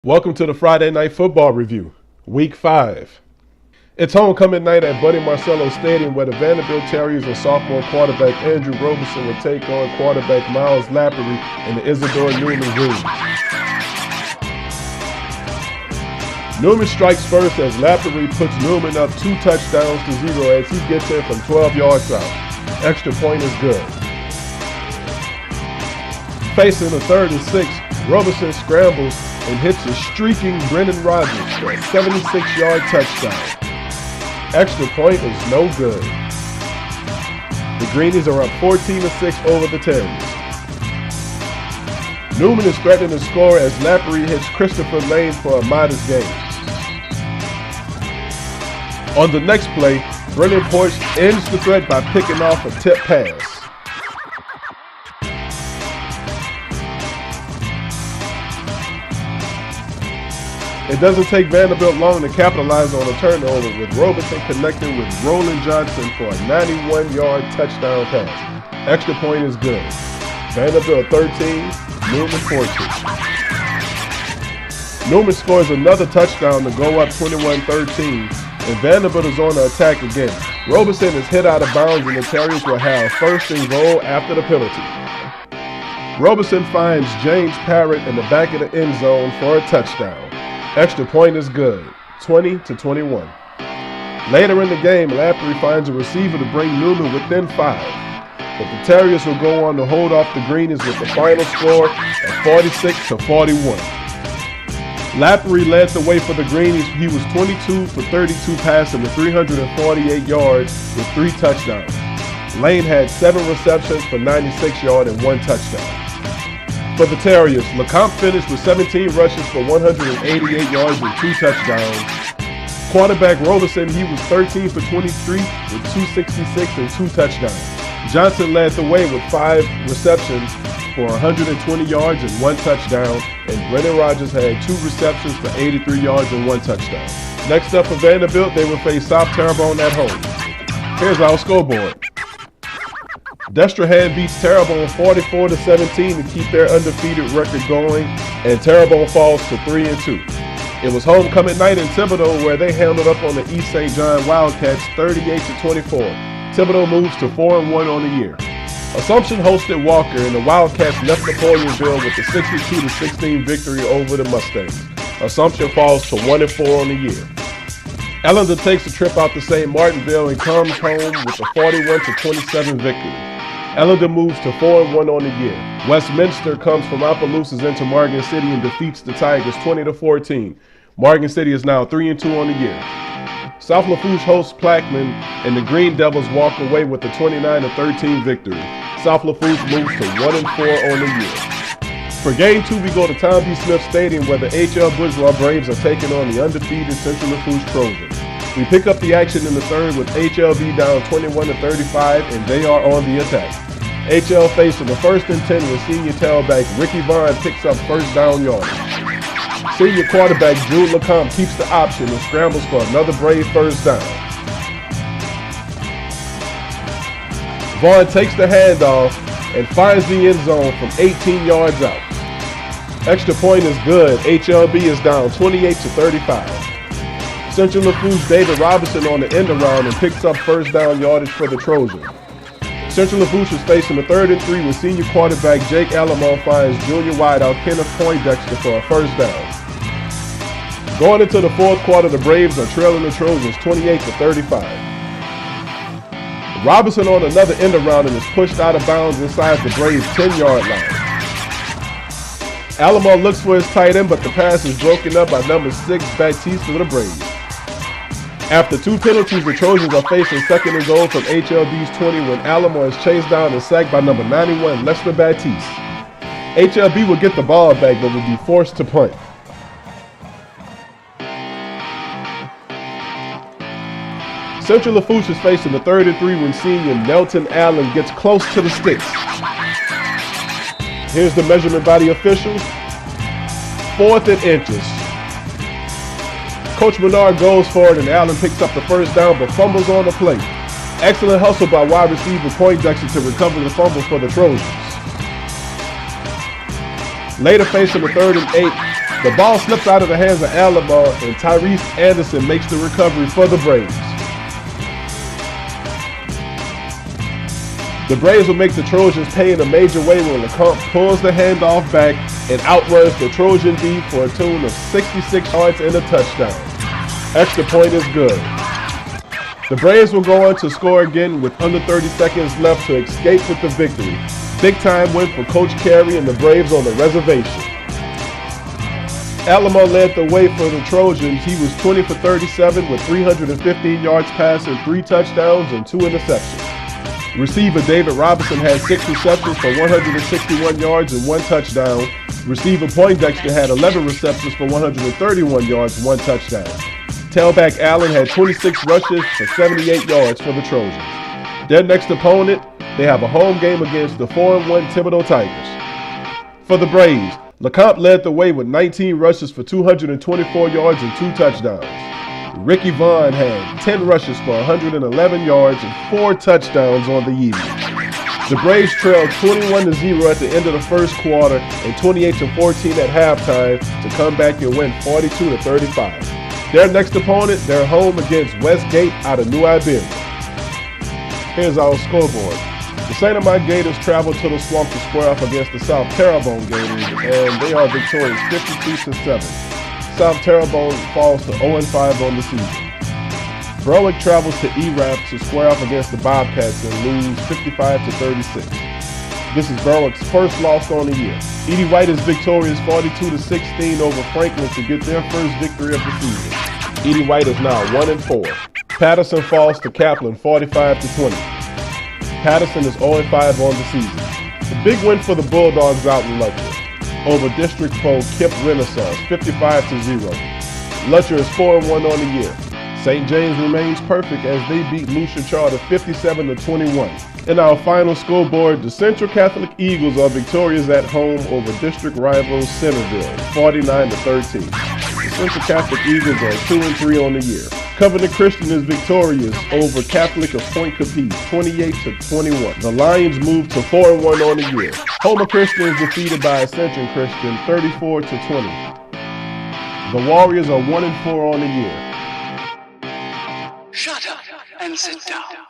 Welcome to the Friday Night Football Review, Week 5. It's homecoming night at Buddy Marcello Stadium where the Vanderbilt Terriers and sophomore quarterback Andrew Robeson will take on quarterback Miles Lappery in the Isidore Newman Green. Newman strikes first as Lappery puts Newman up 2 touchdowns to 0 as he gets in from 12 yards out. Extra point is good. Facing a 3rd and 6, Robeson scrambles and hits a streaking Brendan Rodgers for a 76-yard touchdown. Extra point is no good. The Greenies are up 14-6 over the Terriers. Newman is threatening to score as Lappery hits Christopher Lane for a modest gain. On the next play, Brendan Porch ends the threat by picking off a tip pass. It doesn't take Vanderbilt long to capitalize on a turnover, with Robeson connecting with Roland Johnson for a 91-yard touchdown pass. Extra point is good. Vanderbilt 13, Newman 14. Newman scores another touchdown to go up 21-13, and Vanderbilt is on the attack again. Robeson is hit out of bounds and the Terriers will have 1st and goal after the penalty. Robeson finds James Parrott in the back of the end zone for a touchdown. Extra point is good, 20-21. Later in the game, Lappery finds a receiver to bring Newman within 5. But the Terriers will go on to hold off the Greenies with the final score of 46-41. Lappery led the way for the Greenies. He was 22 for 32 passing to 348 yards with 3 touchdowns. Lane had 7 receptions for 96 yards and 1 touchdown. For the Terriers, LeCompte finished with 17 rushes for 188 yards and 2 touchdowns. Quarterback Robeson, he was 13 for 23 with 266 and 2 touchdowns. Johnson led the way with 5 receptions for 120 yards and 1 touchdown, and Brendan Rodgers had 2 receptions for 83 yards and 1 touchdown. Next up for Vanderbilt, they will face South Terrebonne at home. Here's our scoreboard. Destrehan beats Terrebonne 44-17 to keep their undefeated record going, and Terrebonne falls to 3-2. It was homecoming night in Thibodaux where they handled up on the East St. John Wildcats 38-24. Thibodaux moves to 4-1 on the year. Assumption hosted Walker, and the Wildcats left Napoleonville with a 62-16 victory over the Mustangs. Assumption falls to 1-4 on the year. Ellender takes a trip out to St. Martinville and comes home with a 41-27 victory. Ellender moves to 4-1 on the year. Westminster comes from Opelousas into Morgan City and defeats the Tigers 20-14. Morgan City is now 3-2 on the year. South Lafourche hosts Plaquemine, and the Green Devils walk away with a 29-13 victory. South Lafourche moves to 1-4 on the year. For Game 2, we go to Tom B. Smith Stadium where the H.L. Bourgeois Braves are taking on the undefeated Central Lafourche Trojans. We pick up the action in the 3rd with HLB down 21-35, and they are on the attack. HL facing the 1st and 10 with senior tailback Ricky Vaughn picks up 1st down yardage. Senior quarterback Jude LeCompte keeps the option and scrambles for another Brave 1st down. Vaughn takes the handoff and finds the end zone from 18 yards out. Extra point is good. HLB is down 28-35. Central Lafourche David Robinson on the end around and picks up 1st down yardage for the Trojans. Central Lafourche is facing the 3rd and 3 with senior quarterback Jake Alamo finds junior wideout Kenneth Poindexter for a 1st down. Going into the 4th quarter, the Braves are trailing the Trojans 28-35. Robinson on another end around and is pushed out of bounds inside the Braves' 10-yard line. Alamo looks for his tight end, but the pass is broken up by number 6 Baptiste for the Braves. After 2 penalties, the Trojans are facing 2nd and goal from HLB's 20 when Alamo is chased down and sacked by number 91 Lester Baptiste. HLB will get the ball back but will be forced to punt. Central Lafourche is facing the 3rd and 3 when senior Nelton Allen gets close to the sticks. Here's the measurement by the officials. 4th and inches. Coach Menard goes for it and Allen picks up the 1st down but fumbles on the play. Excellent hustle by wide receiver Poindexter to recover the fumble for the Trojans. Later facing the 3rd and 8, The ball slips out of the hands of Alabama, and Tyrese Anderson makes the recovery for the Braves. The Braves will make the Trojans pay in a major way when LeCompte pulls the handoff back and outruns the Trojan D for a tune of 66 yards and a touchdown. Extra point is good. The Braves will go on to score again with under 30 seconds left to escape with the victory. Big time win for Coach Carey and the Braves on the reservation. Alamo led the way for the Trojans. He was 20 for 37 with 315 yards passing, 3 touchdowns, and 2 interceptions. Receiver David Robinson had 6 receptions for 161 yards and 1 touchdown. Receiver Poindexter had 11 receptions for 131 yards, 1 touchdown. Tailback Allen had 26 rushes for 78 yards for the Trojans. Their next opponent, they have a home game against the 4-1 Thibodeau Tigers. For the Braves, LeCompte led the way with 19 rushes for 224 yards and 2 touchdowns. Ricky Vaughn had 10 rushes for 111 yards and 4 touchdowns on the evening. The Braves trailed 21-0 at the end of the first quarter and 28-14 at halftime to come back and win 42-35. Their next opponent, they're home against Westgate out of New Iberia. Here's our scoreboard. The St. Amant Gators travel to the Swamp to square off against the South Terrebonne Gators, and they are victorious 52-7. South Terrebonne falls to 0-5 on the season. Berwick travels to ERAP to square off against the Bobcats and lose 55-36. This is Berwick's first loss on the year. Edie White is victorious 42-16 over Franklin to get their first victory of the season. Edie White is now 1-4. Patterson falls to Kaplan 45-20. Patterson is 0-5 on the season. The big win for the Bulldogs out in Lutcher over district foe Kip Renaissance 55-0. Lutcher is 4-1 on the year. St. James remains perfect as they beat Lucia Charter 57-21. In our final scoreboard, the Central Catholic Eagles are victorious at home over district rivals Centerville 49-13. The Central Catholic Eagles are 2-3 on the year. Covenant Christian is victorious over Catholic of Point Capiz 28-21. The Lions move to 4-1 on the year. Homer Christian is defeated by Ascension Christian 34-20. The Warriors are 1-4 on the year. Shut up and sit down.